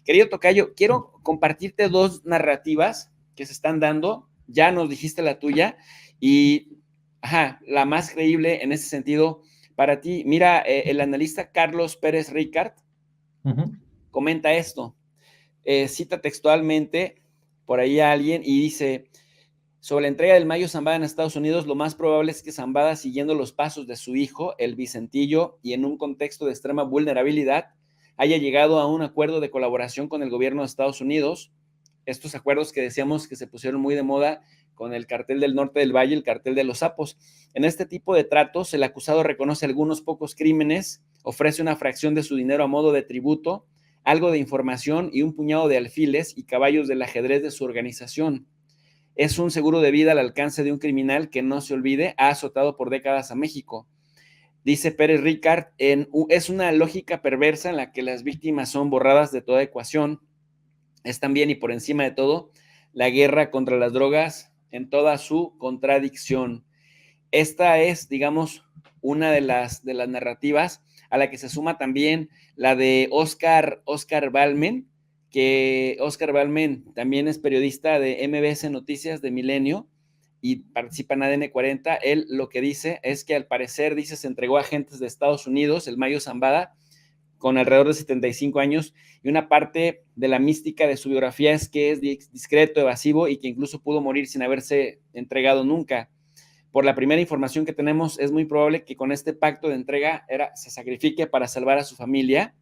Querido tocayo, quiero compartirte dos narrativas que se están dando. Ya nos dijiste la tuya y la más creíble en ese sentido para ti. Mira, el analista Carlos Pérez Ricard comenta esto. Cita textualmente por ahí a alguien y dice: sobre la entrega del Mayo Zambada en Estados Unidos, lo más probable es que Zambada, siguiendo los pasos de su hijo, el Vicentillo, y en un contexto de extrema vulnerabilidad, haya llegado a un acuerdo de colaboración con el gobierno de Estados Unidos. Estos acuerdos que decíamos que se pusieron muy de moda con el cartel del Norte del Valle, el cartel de los sapos. En este tipo de tratos, el acusado reconoce algunos pocos crímenes, ofrece una fracción de su dinero a modo de tributo, algo de información y un puñado de alfiles y caballos del ajedrez de su organización. Es un seguro de vida al alcance de un criminal que, no se olvide, ha azotado por décadas a México. Dice Pérez Ricard, es una lógica perversa en la que las víctimas son borradas de toda ecuación. Es también y por encima de todo la guerra contra las drogas en toda su contradicción. Esta es, digamos, una de las narrativas a la que se suma también la de Oscar Balmen, que Oscar Balmen también es periodista de MBS Noticias de Milenio y participa en ADN 40. Él lo que dice es que al parecer, dice, se entregó a agentes de Estados Unidos, el Mayo Zambada, con alrededor de 75 años, y una parte de la mística de su biografía es que es discreto, evasivo y que incluso pudo morir sin haberse entregado nunca. Por la primera información que tenemos, es muy probable que con este pacto de entrega se sacrifique para salvar a su familia.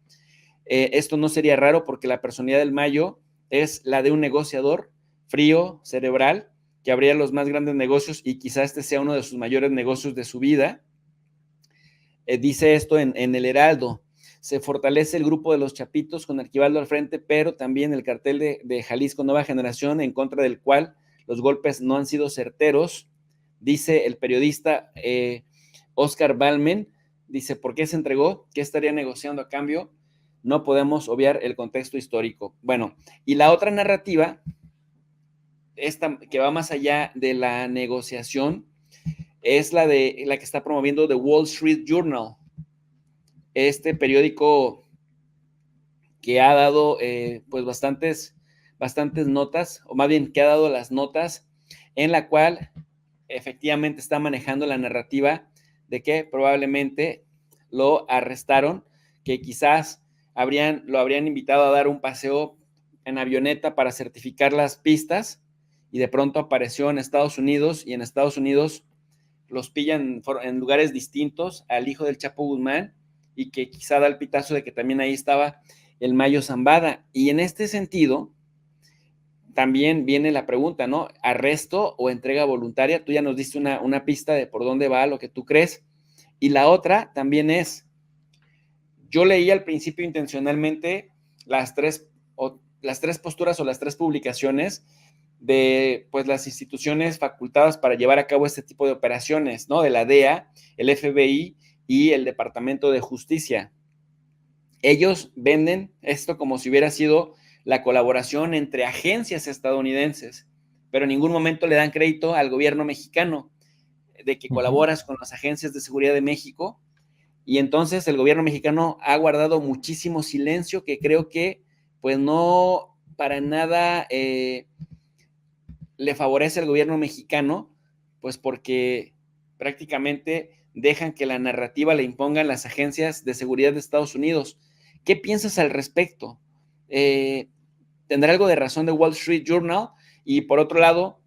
Esto no sería raro porque la personalidad del Mayo es la de un negociador frío, cerebral, que habría los más grandes negocios y quizá este sea uno de sus mayores negocios de su vida. Dice esto en El Heraldo. Se fortalece el grupo de los Chapitos con Arquibaldo al frente, pero también el cartel de Jalisco Nueva Generación, en contra del cual los golpes no han sido certeros. Dice el periodista Oscar Balmen, dice, ¿por qué se entregó? ¿Qué estaría negociando a cambio? No podemos obviar el contexto histórico. Bueno, y la otra narrativa, esta que va más allá de la negociación, es la que está promoviendo The Wall Street Journal, este periódico que ha dado pues bastantes notas, o más bien que ha dado las notas en la cual efectivamente está manejando la narrativa de que probablemente lo arrestaron, que quizás lo habrían invitado a dar un paseo en avioneta para certificar las pistas y de pronto apareció en Estados Unidos y en Estados Unidos los pillan en lugares distintos al hijo del Chapo Guzmán y que quizá da el pitazo de que también ahí estaba el Mayo Zambada. Y en este sentido, también viene la pregunta, ¿no? ¿Arresto o entrega voluntaria? Tú ya nos diste una pista de por dónde va lo que tú crees. Y la otra también es, yo leí al principio intencionalmente las tres posturas o las tres publicaciones de pues las instituciones facultadas para llevar a cabo este tipo de operaciones, ¿no? De la DEA, el FBI y el Departamento de Justicia. Ellos venden esto como si hubiera sido la colaboración entre agencias estadounidenses, pero en ningún momento le dan crédito al gobierno mexicano de que colaboras con las agencias de seguridad de México, y entonces el gobierno mexicano ha guardado muchísimo silencio que creo que pues no para nada le favorece al gobierno mexicano, pues porque prácticamente dejan que la narrativa la impongan las agencias de seguridad de Estados Unidos. ¿Qué piensas al respecto? ¿Tendrá algo de razón de Wall Street Journal? Y por otro lado,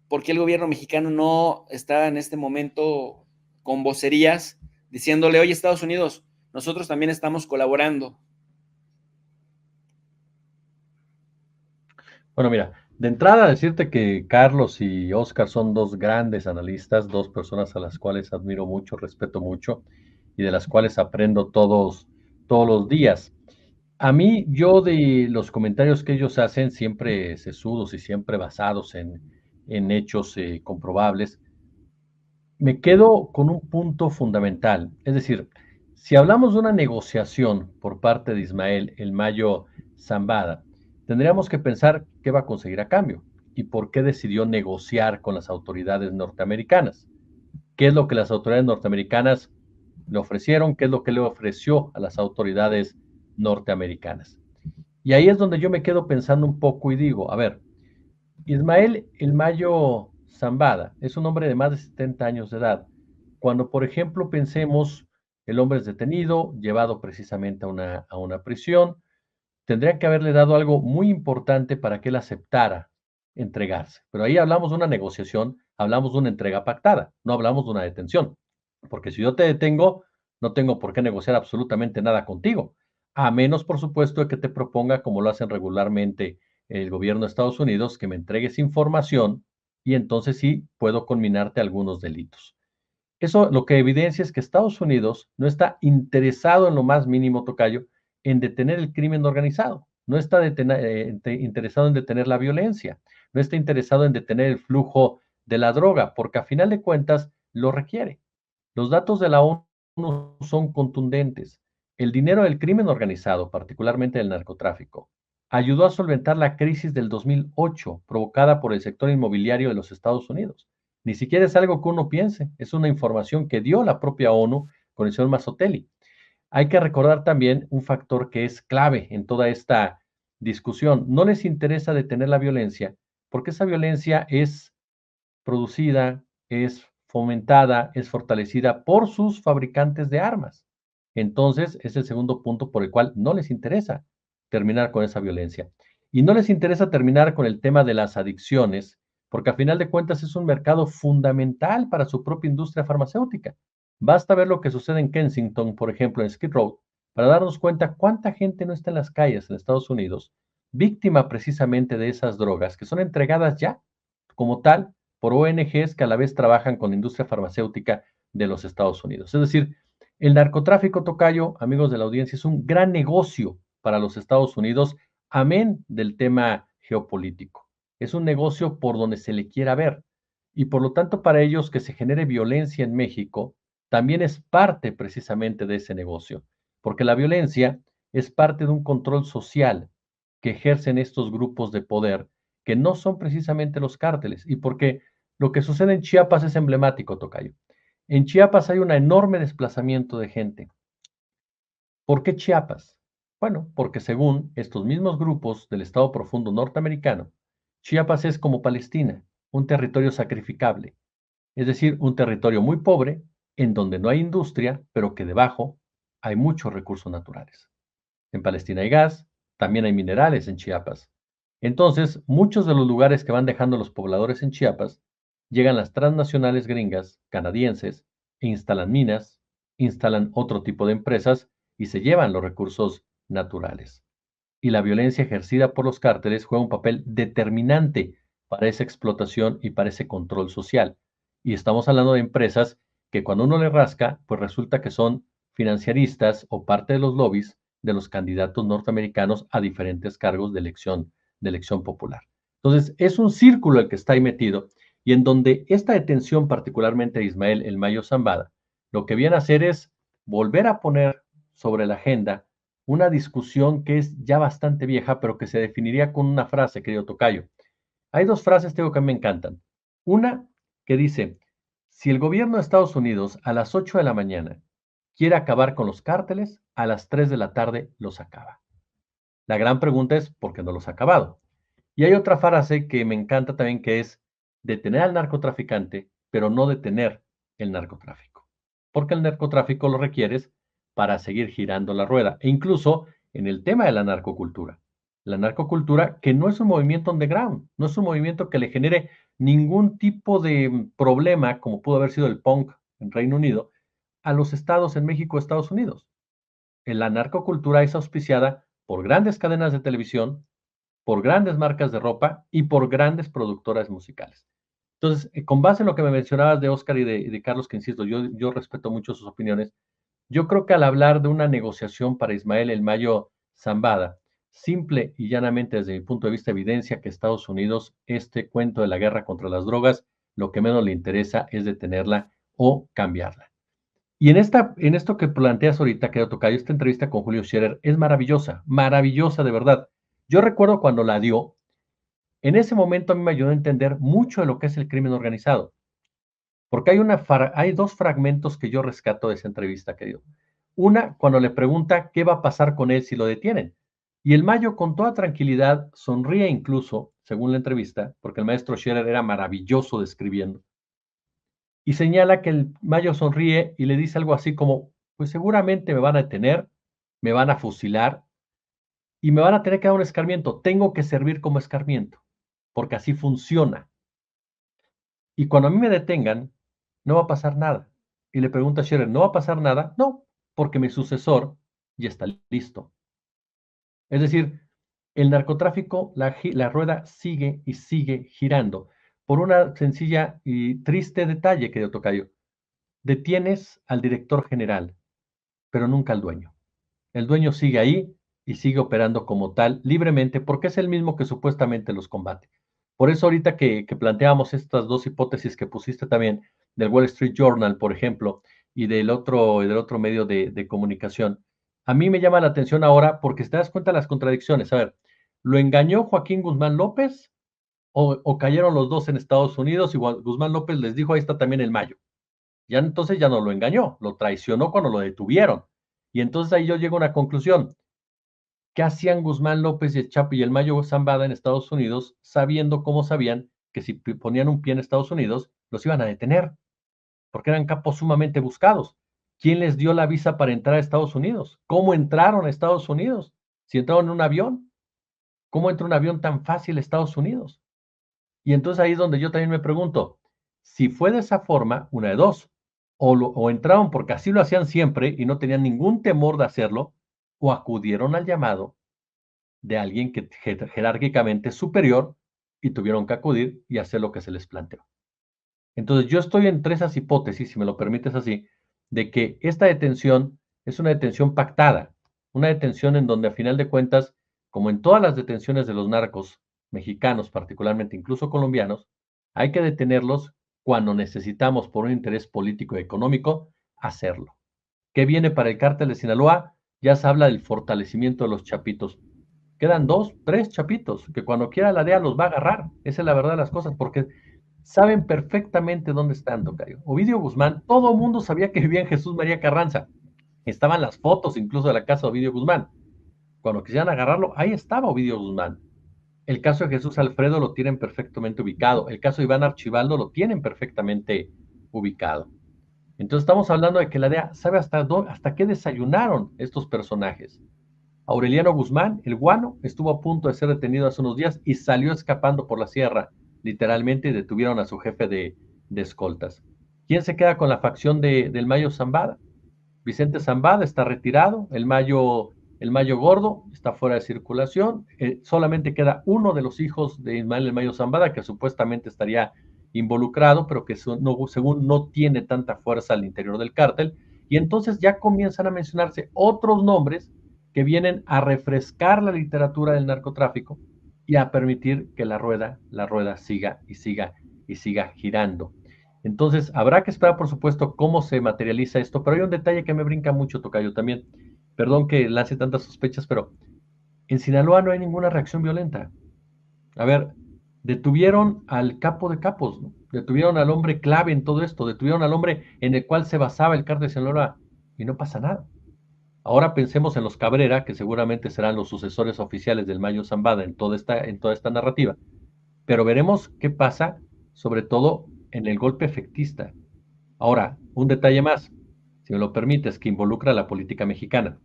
¿por qué el gobierno mexicano no está en este momento con vocerías diciéndole, oye, Estados Unidos, nosotros también estamos colaborando? Bueno, mira, de entrada decirte que Carlos y Oscar son dos grandes analistas, dos personas a las cuales admiro mucho, respeto mucho y de las cuales aprendo todos los días. A mí, yo de los comentarios que ellos hacen, siempre sesudos y siempre basados en hechos comprobables, me quedo con un punto fundamental. Es decir, si hablamos de una negociación por parte de Ismael El Mayo Zambada, tendríamos que pensar qué va a conseguir a cambio y por qué decidió negociar con las autoridades norteamericanas. ¿Qué es lo que las autoridades norteamericanas le ofrecieron? ¿Qué es lo que le ofreció a las autoridades norteamericanas? Y ahí es donde yo me quedo pensando un poco y digo, a ver, Ismael El Mayo Zambada es un hombre de más de 70 años de edad. Cuando, por ejemplo, pensemos, el hombre es detenido, llevado precisamente a una prisión, tendrían que haberle dado algo muy importante para que él aceptara entregarse. Pero ahí hablamos de una negociación, hablamos de una entrega pactada, no hablamos de una detención. Porque si yo te detengo, no tengo por qué negociar absolutamente nada contigo, a menos, por supuesto, de que te proponga, como lo hacen regularmente el gobierno de Estados Unidos, que me entregues información y entonces sí puedo conminarte algunos delitos. Eso lo que evidencia es que Estados Unidos no está interesado en lo más mínimo, tocayo, en detener el crimen organizado, no está interesado en detener la violencia, no está interesado en detener el flujo de la droga, porque a final de cuentas lo requiere. Los datos de la ONU son contundentes. El dinero del crimen organizado, particularmente del narcotráfico, ayudó a solventar la crisis del 2008 provocada por el sector inmobiliario de los Estados Unidos. Ni siquiera es algo que uno piense, es una información que dio la propia ONU con el señor Mazzotelli. Hay que recordar también un factor que es clave en toda esta discusión. No les interesa detener la violencia porque esa violencia es producida, es fomentada, es fortalecida por sus fabricantes de armas. Entonces, es el segundo punto por el cual no les interesa terminar con esa violencia. Y no les interesa terminar con el tema de las adicciones, porque a final de cuentas es un mercado fundamental para su propia industria farmacéutica. Basta ver lo que sucede en Kensington, por ejemplo, en Skid Row, para darnos cuenta cuánta gente no está en las calles en Estados Unidos, víctima precisamente de esas drogas que son entregadas ya como tal por ONGs que a la vez trabajan con la industria farmacéutica de los Estados Unidos. Es decir, el narcotráfico, tocayo, amigos de la audiencia, es un gran negocio para los Estados Unidos, amén del tema geopolítico. Es un negocio por donde se le quiera ver. Y por lo tanto, para ellos que se genere violencia en México, también es parte precisamente de ese negocio, porque la violencia es parte de un control social que ejercen estos grupos de poder, que no son precisamente los cárteles, y porque lo que sucede en Chiapas es emblemático, tocayo. En Chiapas hay un enorme desplazamiento de gente. ¿Por qué Chiapas? Bueno, porque según estos mismos grupos del Estado Profundo norteamericano, Chiapas es como Palestina, un territorio sacrificable, es decir, un territorio muy pobre, en donde no hay industria, pero que debajo hay muchos recursos naturales. En Palestina hay gas, también hay minerales en Chiapas. Entonces, muchos de los lugares que van dejando los pobladores en Chiapas, llegan las transnacionales gringas, canadienses, e instalan minas, instalan otro tipo de empresas y se llevan los recursos naturales. Y la violencia ejercida por los cárteles juega un papel determinante para esa explotación y para ese control social. Y estamos hablando de empresas que cuando uno le rasca, pues resulta que son financiaristas o parte de los lobbies de los candidatos norteamericanos a diferentes cargos de elección popular. Entonces, es un círculo el que está ahí metido y en donde esta detención, particularmente de Ismael El Mayo Zambada, lo que viene a hacer es volver a poner sobre la agenda una discusión que es ya bastante vieja, pero que se definiría con una frase, querido Tocayo. Hay dos frases, tengo que me encantan. Una que dice, si el gobierno de Estados Unidos a las 8 de la mañana quiere acabar con los cárteles, a las 3 de la tarde los acaba. La gran pregunta es, ¿por qué no los ha acabado? Y hay otra frase que me encanta también, que es detener al narcotraficante, pero no detener el narcotráfico. Porque el narcotráfico lo requieres para seguir girando la rueda. E incluso en el tema de la narcocultura. La narcocultura que no es un movimiento underground, no es un movimiento que le genere ningún tipo de problema, como pudo haber sido el punk en Reino Unido, a los estados en México, Estados Unidos. La narcocultura es auspiciada por grandes cadenas de televisión, por grandes marcas de ropa y por grandes productoras musicales. Entonces, con base en lo que me mencionabas de Oscar y de Carlos, que insisto, yo respeto mucho sus opiniones, yo creo que al hablar de una negociación para Ismael El Mayo Zambada, simple y llanamente desde mi punto de vista evidencia que Estados Unidos, este cuento de la guerra contra las drogas, lo que menos le interesa es detenerla o cambiarla. Y en esto que planteas ahorita, que tocayo, esta entrevista con Julio Scherer es maravillosa, maravillosa de verdad. Yo recuerdo cuando la dio, en ese momento a mí me ayudó a entender mucho de lo que es el crimen organizado, porque hay dos fragmentos que yo rescato de esa entrevista que dio. Una, cuando le pregunta qué va a pasar con él si lo detienen. Y el Mayo con toda tranquilidad sonríe incluso, según la entrevista, porque el maestro Scherer era maravilloso describiendo, y señala que el Mayo sonríe y le dice algo así como, pues seguramente me van a detener, me van a fusilar y me van a tener que dar un escarmiento. Tengo que servir como escarmiento, porque así funciona. Y cuando a mí me detengan, no va a pasar nada. Y le pregunta a Scherer, ¿no va a pasar nada? No, porque mi sucesor ya está listo. Es decir, el narcotráfico, la rueda sigue y sigue girando por una sencilla y triste detalle, querido tocayo. Detienes al director general, pero nunca al dueño. El dueño sigue ahí y sigue operando como tal libremente porque es el mismo que supuestamente los combate. Por eso ahorita que planteamos estas dos hipótesis que pusiste también del Wall Street Journal, por ejemplo, y del otro medio de comunicación, a mí me llama la atención ahora porque si te das cuenta de las contradicciones. A ver, ¿lo engañó Joaquín Guzmán López o cayeron los dos en Estados Unidos y Guzmán López les dijo, ahí está también el Mayo? Ya entonces ya no lo engañó, lo traicionó cuando lo detuvieron. Y entonces ahí yo llego a una conclusión. ¿Qué hacían Guzmán López y el Chapo y el Mayo Zambada en Estados Unidos, sabiendo cómo sabían que si ponían un pie en Estados Unidos, los iban a detener? Porque eran capos sumamente buscados. ¿Quién les dio la visa para entrar a Estados Unidos? ¿Cómo entraron a Estados Unidos? Si entraron en un avión, ¿cómo entra un avión tan fácil a Estados Unidos? Y entonces ahí es donde yo también me pregunto, si fue de esa forma, una de dos, o entraron porque así lo hacían siempre y no tenían ningún temor de hacerlo, o acudieron al llamado de alguien que jerárquicamente es superior y tuvieron que acudir y hacer lo que se les planteó. Entonces yo estoy entre esas hipótesis, si me lo permites así, de que esta detención es una detención pactada, una detención en donde a final de cuentas, como en todas las detenciones de los narcos mexicanos, particularmente incluso colombianos, hay que detenerlos cuando necesitamos por un interés político y económico hacerlo. ¿Qué viene para el cártel de Sinaloa? Ya se habla del fortalecimiento de los chapitos. Quedan dos, tres chapitos, que cuando quiera la DEA los va a agarrar. Esa es la verdad de las cosas, porque saben perfectamente dónde están, tocayo. Ovidio Guzmán, todo el mundo sabía que vivía en Jesús María Carranza. Estaban las fotos incluso de la casa de Ovidio Guzmán. Cuando quisieran agarrarlo, ahí estaba Ovidio Guzmán. El caso de Jesús Alfredo lo tienen perfectamente ubicado. El caso de Iván Archibaldo lo tienen perfectamente ubicado. Entonces estamos hablando de que la DEA sabe hasta qué desayunaron estos personajes. Aureliano Guzmán, el guano, estuvo a punto de ser detenido hace unos días y salió escapando por la sierra, literalmente, y detuvieron a su jefe de escoltas. ¿Quién se queda con la facción del Mayo Zambada? Vicente Zambada está retirado, el Mayo Gordo está fuera de circulación, solamente queda uno de los hijos de Ismael el Mayo Zambada que supuestamente estaría involucrado, pero que según no tiene tanta fuerza al interior del cártel, y entonces ya comienzan a mencionarse otros nombres que vienen a refrescar la literatura del narcotráfico y a permitir que la rueda siga y siga y siga girando. Entonces, habrá que esperar, por supuesto, cómo se materializa esto, pero hay un detalle que me brinca mucho, tocayo, también. Perdón que lance tantas sospechas, pero en Sinaloa no hay ninguna reacción violenta. A ver, detuvieron al capo de capos, ¿no? Detuvieron al hombre clave en todo esto, detuvieron al hombre en el cual se basaba el cártel de Sinaloa y no pasa nada. Ahora pensemos en los Cabrera, que seguramente serán los sucesores oficiales del Mayo Zambada en toda esta narrativa, pero veremos qué pasa, sobre todo en el golpe efectista. Ahora, un detalle más, si me lo permites, que involucra a la política mexicana.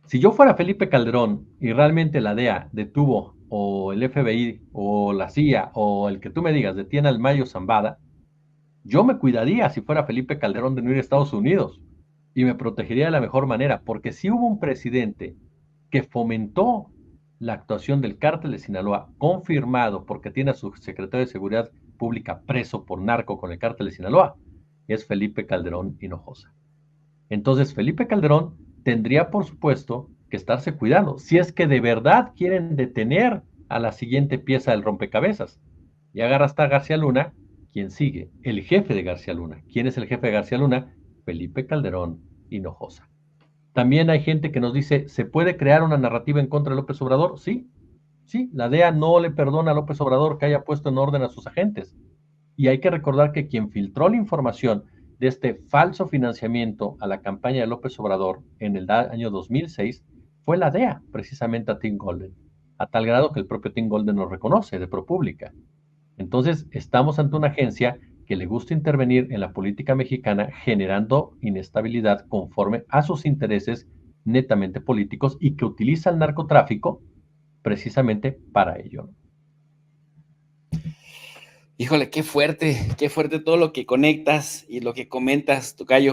Si yo fuera Felipe Calderón y realmente la DEA detuvo, o el FBI, o la CIA, o el que tú me digas, detiene al Mayo Zambada, yo me cuidaría si fuera Felipe Calderón de no ir a Estados Unidos y me protegería de la mejor manera, porque si hubo un presidente que fomentó la actuación del cártel de Sinaloa, confirmado porque tiene a su secretario de Seguridad Pública preso por narco con el cártel de Sinaloa, es Felipe Calderón Hinojosa. Entonces, Felipe Calderón tendría, por supuesto, que estarse cuidando, si es que de verdad quieren detener a la siguiente pieza del rompecabezas. Y agarra hasta García Luna, ¿quién sigue? El jefe de García Luna. ¿Quién es el jefe de García Luna? Felipe Calderón Hinojosa. También hay gente que nos dice, ¿se puede crear una narrativa en contra de López Obrador? Sí, sí, la DEA no le perdona a López Obrador que haya puesto en orden a sus agentes. Y hay que recordar que quien filtró la información de este falso financiamiento a la campaña de López Obrador en el año 2006 fue la DEA, precisamente a Tim Golden, a tal grado que el propio Tim Golden lo reconoce de ProPublica. Entonces, estamos ante una agencia que le gusta intervenir en la política mexicana generando inestabilidad conforme a sus intereses netamente políticos y que utiliza el narcotráfico precisamente para ello. Híjole, qué fuerte todo lo que conectas y lo que comentas, tocayo.